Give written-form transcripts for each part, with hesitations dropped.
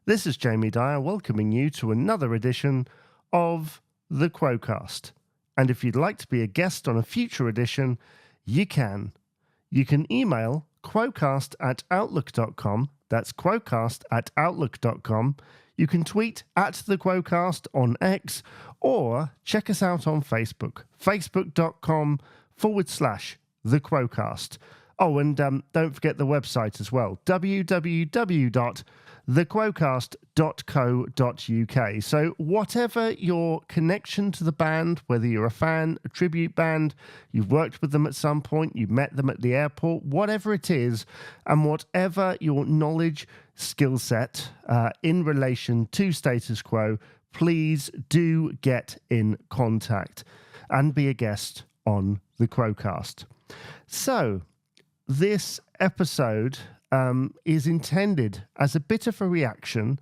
This is Jamie Dyer welcoming you to another edition of the Quo-Cast. And if you'd like to be a guest on a future edition, you can. You can email quocast@outlook.com. That's quocast@outlook.com. You can tweet at the Quo-Cast on X or check us out on Facebook, facebook.com/the Quo-Cast. Oh, and don't forget the website as well, www.thequocast.co.uk. So whatever your connection to the band, whether you're a fan, a tribute band, you've worked with them at some point, you've met them at the airport, whatever it is, and whatever your knowledge, skill set in relation to Status Quo, please do get in contact and be a guest on the Quo-Cast. So, this episode is intended as a bit of a reaction,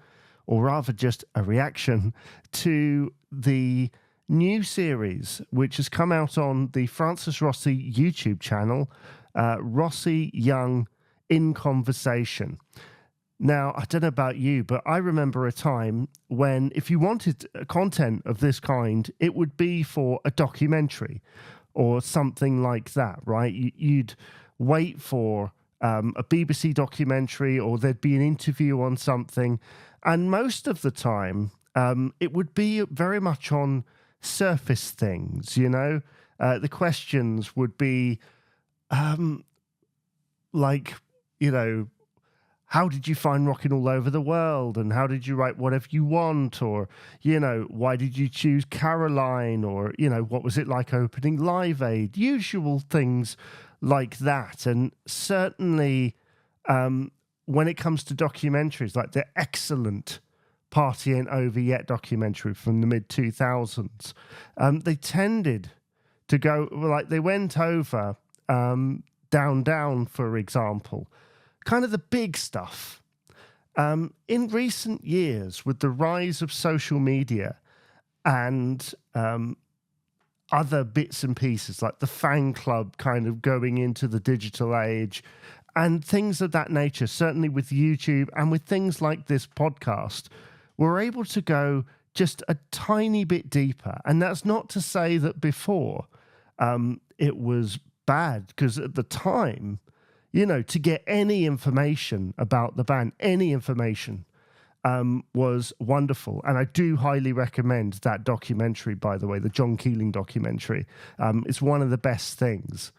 or rather just a reaction, to the new series which has come out on the Francis Rossi YouTube channel, Rossi Young in Conversation. Now, I don't know about you, but I remember a time when if you wanted content of this kind, it would be for a documentary or something like that, right? You'd wait for a BBC documentary, or there'd be an interview on something, and most of the time it would be very much on surface things, you know? The questions would be like, you know, how did you find rocking all over the world, and how did you write Whatever You Want, or, you know, why did you choose Caroline, or, you know, what was it like opening Live Aid, usual things like that. And certainly when it comes to documentaries, like the excellent Party Ain't Over Yet documentary from the mid-2000s, they tended to go, like they went over Down, for example, kind of the big stuff. In recent years, with the rise of social media and other bits and pieces, like the fan club kind of going into the digital age and things of that nature, certainly with YouTube and with things like this podcast, we're able to go just a tiny bit deeper. And that's not to say that before it was bad, because at the time, you know, to get any information about the band, any information, was wonderful. And I do highly recommend that documentary, by the way, the John Keeling documentary. It's one of the best things,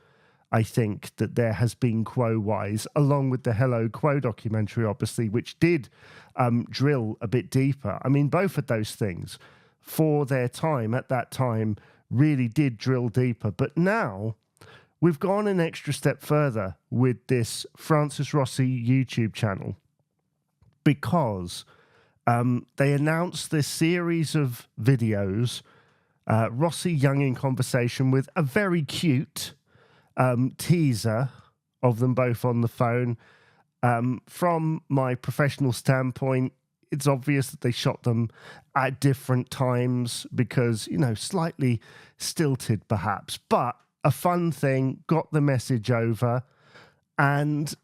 I think, that there has been Quo-wise, along with the Hello Quo documentary, obviously, which did drill a bit deeper. I mean, both of those things, for their time, at that time, really did drill deeper. But now we've gone an extra step further with this Francis Rossi YouTube channel, because they announced this series of videos, Rossi Young in Conversation, with a very cute teaser of them both on the phone. From my professional standpoint, it's obvious that they shot them at different times because, you know, slightly stilted perhaps, but a fun thing, got the message over, and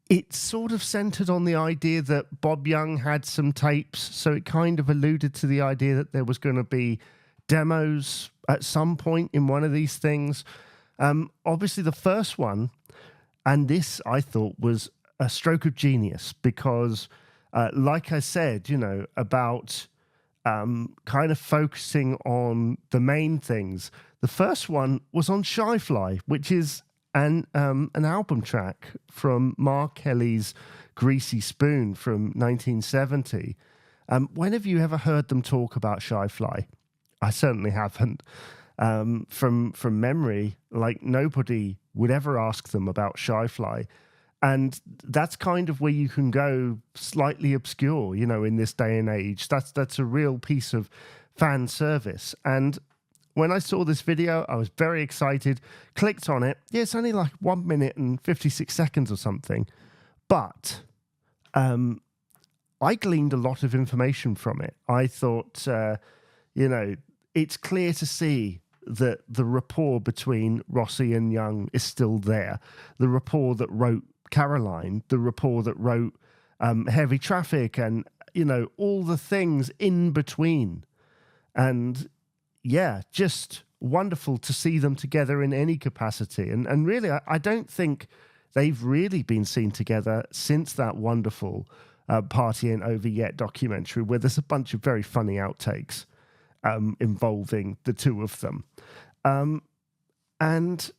it sort of centered on the idea that Bob Young had some tapes, so it kind of alluded to the idea that there was going to be demos at some point in one of these things. Obviously, the first one, and this I thought was a stroke of genius, because like I said, you know, about kind of focusing on the main things. The first one was on Shy Fly, which is an album track from Mark Kelly's Greasy Spoon from 1970. When have you ever heard them talk about Shy Fly? I certainly haven't. From memory, like nobody would ever ask them about Shy Fly. And that's kind of where you can go slightly obscure, you know, in this day and age. That's a real piece of fan service. And when I saw this video, I was very excited, clicked on it. Yeah, it's only like 1 minute and 56 seconds or something. But I gleaned a lot of information from it. I thought, you know, it's clear to see that the rapport between Rossi and Young is still there. The rapport that wrote Caroline, the rapport that wrote heavy traffic, and all the things in between. And yeah, just wonderful to see them together in any capacity. And really, I don't think they've really been seen together since that wonderful Party Ain't Over Yet documentary, where there's a bunch of very funny outtakes involving the two of them. And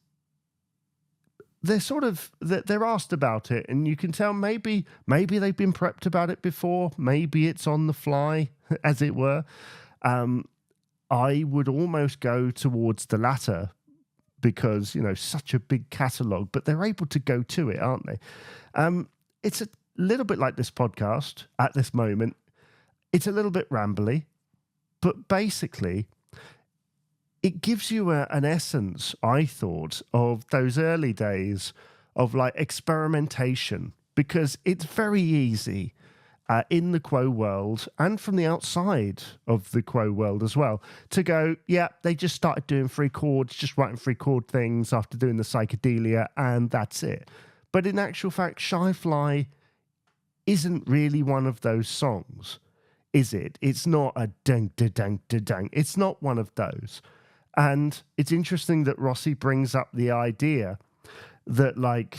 they're asked about it, and you can tell maybe they've been prepped about it before. Maybe it's on the fly, as it were. I would almost go towards the latter because, such a big catalogue, but they're able to go to it, aren't they? It's a little bit like this podcast at this moment. It's a little bit rambly, but basically it gives you an essence, I thought, of those early days of like experimentation, because it's very easy in the Quo world and from the outside of the Quo world as well to go, yeah, they just started doing free chords, just writing free chord things after doing the psychedelia, and that's it. But in actual fact, Shy Fly isn't really one of those songs, is it? It's not a dang, da dang, da dang. It's not one of those. And it's interesting that Rossi brings up the idea that, like,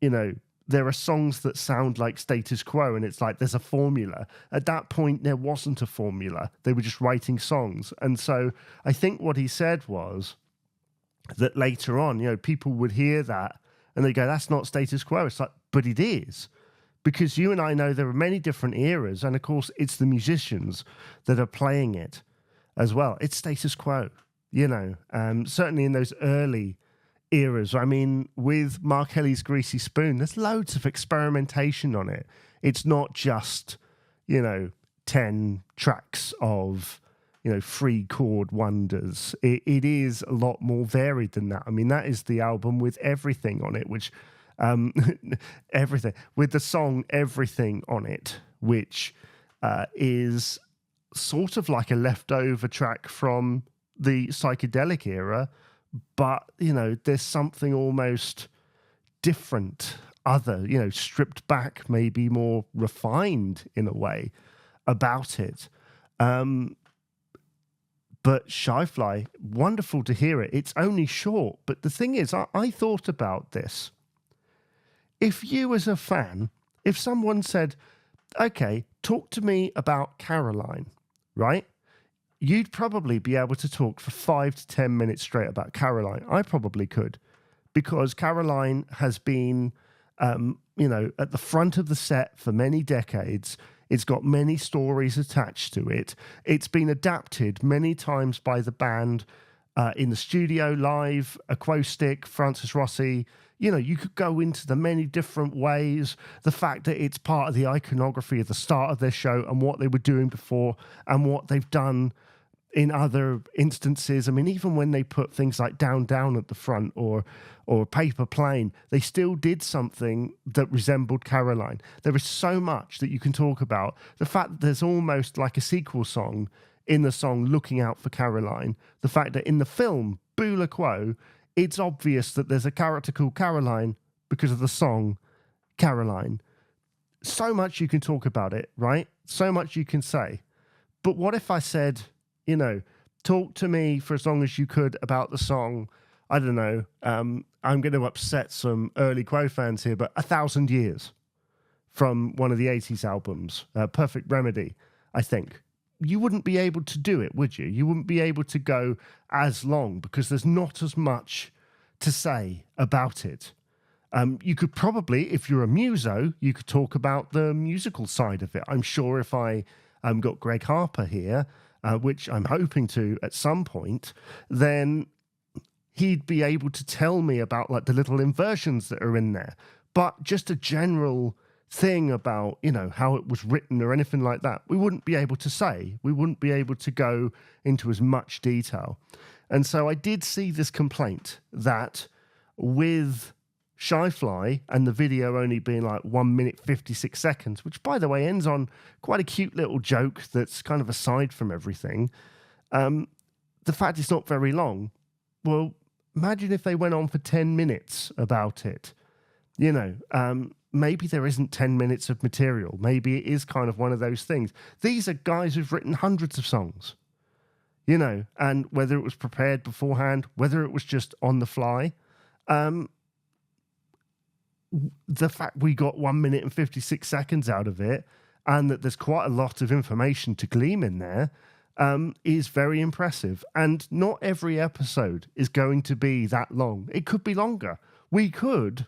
there are songs that sound like Status Quo, and it's like there's a formula. At that point, there wasn't a formula. They were just writing songs. And so I think what he said was that later on, people would hear that and they go, that's not Status Quo. It's like, but it is. Because you and I know there are many different eras, and of course, it's the musicians that are playing it as well. It's Status Quo, certainly in those early eras. I mean, with Mark Kelly's Greasy Spoon, there's loads of experimentation on it. It's not just, 10 tracks of, free chord wonders. It is a lot more varied than that. I mean, that is the album with everything on it, which, everything, with the song Everything on it, which is sort of like a leftover track from the psychedelic era, but, there's something almost different, other, stripped back, maybe more refined in a way about it. But Shy Fly, wonderful to hear it. It's only short, but the thing is, I thought about this. If you as a fan, if someone said, okay, talk to me about Caroline, right? You'd probably be able to talk for 5 to 10 minutes straight about Caroline. I probably could, because Caroline has been, at the front of the set for many decades. It's got many stories attached to it. It's been adapted many times by the band in the studio, live, acoustic, Francis Rossi. You could go into the many different ways. The fact that it's part of the iconography at the start of their show and what they were doing before and what they've done in other instances. I mean, even when they put things like Down Down at the front or Paper Plane, they still did something that resembled Caroline. There is so much that you can talk about. The fact that there's almost like a sequel song in the song Looking Out for Caroline. The fact that in the film Bula Quo, it's obvious that there's a character called Caroline because of the song Caroline. So much you can talk about it, right? So much you can say. But what if I said, talk to me for as long as you could about the song, I don't know, I'm going to upset some early Quo fans here, but 1,000 Years from one of the 80s albums, Perfect Remedy, I think. You wouldn't be able to do it, would you? You wouldn't be able to go as long because there's not as much to say about it. You could probably, if you're a muso, you could talk about the musical side of it. I'm sure if I got Greg Harper here, which I'm hoping to at some point, then he'd be able to tell me about like the little inversions that are in there. But just a general thing about, how it was written or anything like that, we wouldn't be able to say. We wouldn't be able to go into as much detail. And so I did see this complaint that with Shy Fly and the video only being like 1 minute 56 seconds, which by the way ends on quite a cute little joke that's kind of aside from everything, the fact it's not very long. Well, imagine if they went on for 10 minutes about it. maybe there isn't 10 minutes of material. Maybe it is kind of one of those things. These are guys who've written hundreds of songs, you know, and whether it was prepared beforehand, whether it was just on the fly, the fact we got 1 minute and 56 seconds out of it, and that there's quite a lot of information to glean in there, is very impressive. And not every episode is going to be that long. It could be longer. We could,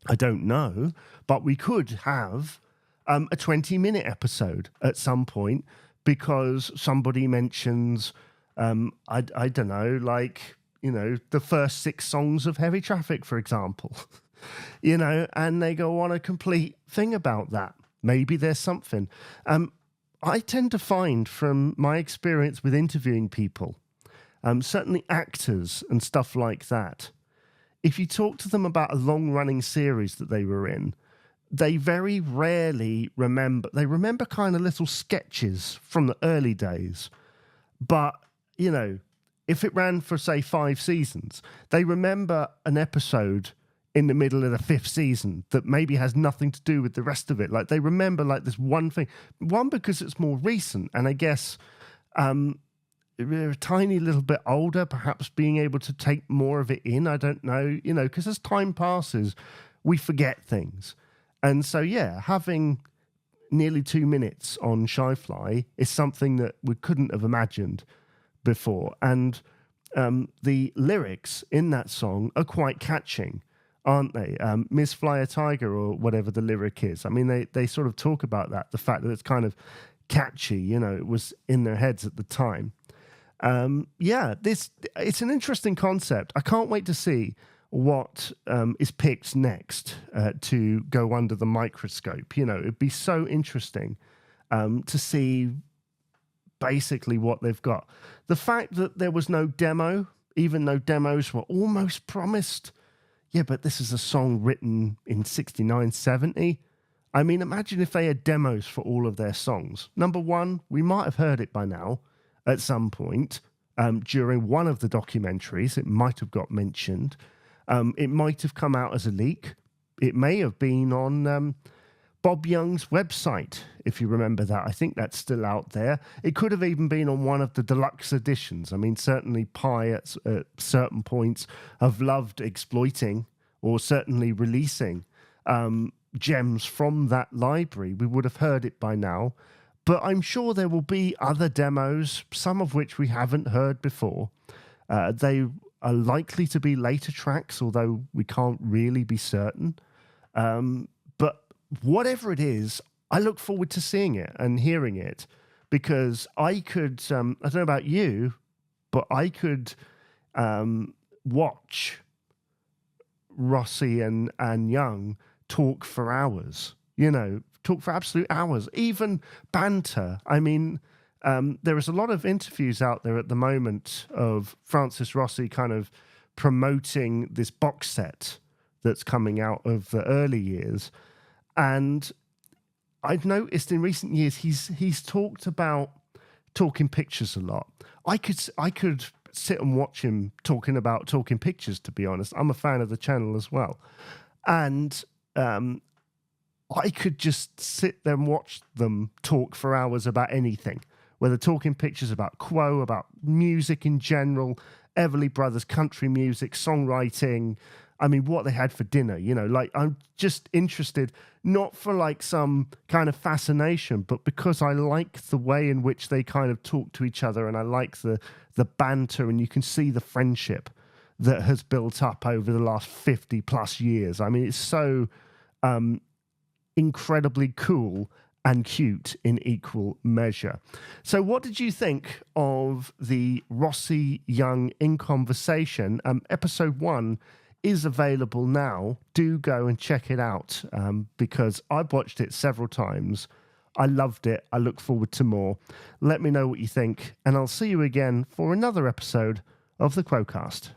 I don't know, but we could have a 20-minute episode at some point because somebody mentions, I don't know, like, you know, the first 6 songs of Heavy Traffic, for example, you know, and they go on a complete thing about that. Maybe there's something. I tend to find from my experience with interviewing people, certainly actors and stuff like that, if you talk to them about a long-running series that they were in, they very rarely remember. They remember kind of little sketches from the early days. But, you know, if it ran for, say, 5 seasons, they remember an episode in the middle of the 5th season that maybe has nothing to do with the rest of it. Like, they remember, like, this one thing. One, because it's more recent, and I guess they're a tiny little bit older, perhaps being able to take more of it in. I don't know, you know, because as time passes, we forget things. And so, yeah, having nearly 2 minutes on Shy Fly is something that we couldn't have imagined before. And the lyrics in that song are quite catching, aren't they? Miss Fly a Tiger, or whatever the lyric is. I mean, they sort of talk about that, the fact that it's kind of catchy, you know, it was in their heads at the time. It's an interesting concept. I can't wait to see what is picked next to go under the microscope. You know, it'd be so interesting to see basically what they've got. The fact that there was no demo, even though demos were almost promised. Yeah, but this is a song written in 69, 70. I mean, imagine if they had demos for all of their songs. Number one, we might have heard it by now. At some point during one of the documentaries, it might have got mentioned. It might have come out as a leak. It may have been on Bob Young's website, if you remember that. I think that's still out there. It could have even been on one of the deluxe editions. I mean, certainly Pi at certain points have loved exploiting or certainly releasing gems from that library. We would have heard it by now. But I'm sure there will be other demos, some of which we haven't heard before. They are likely to be later tracks, although we can't really be certain. But whatever it is, I look forward to seeing it and hearing it, because I could, I don't know about you, but I could watch Rossi and Young talk for hours, you know, talk for absolute hours, even banter. I mean, there is a lot of interviews out there at the moment of Francis Rossi kind of promoting this box set that's coming out of the early years. And I've noticed in recent years he's talked about talking pictures a lot. I could sit and watch him talking about talking pictures, to be honest. I'm a fan of the channel as well. And I could just sit there and watch them talk for hours about anything, whether talking pictures about Quo, about music in general, Everly Brothers, country music, songwriting. I mean, what they had for dinner, you know, like, I'm just interested, not for like some kind of fascination, but because I like the way in which they kind of talk to each other, and I like the banter, and you can see the friendship that has built up over the last 50 plus years. I mean, it's so incredibly cool and cute in equal measure. So what did you think of the Rossi Young In Conversation? Episode 1 is available now. Do go and check it out, because I've watched it several times. I loved it. I look forward to more. Let me know what you think, and I'll see you again for another episode of the Quo-Cast.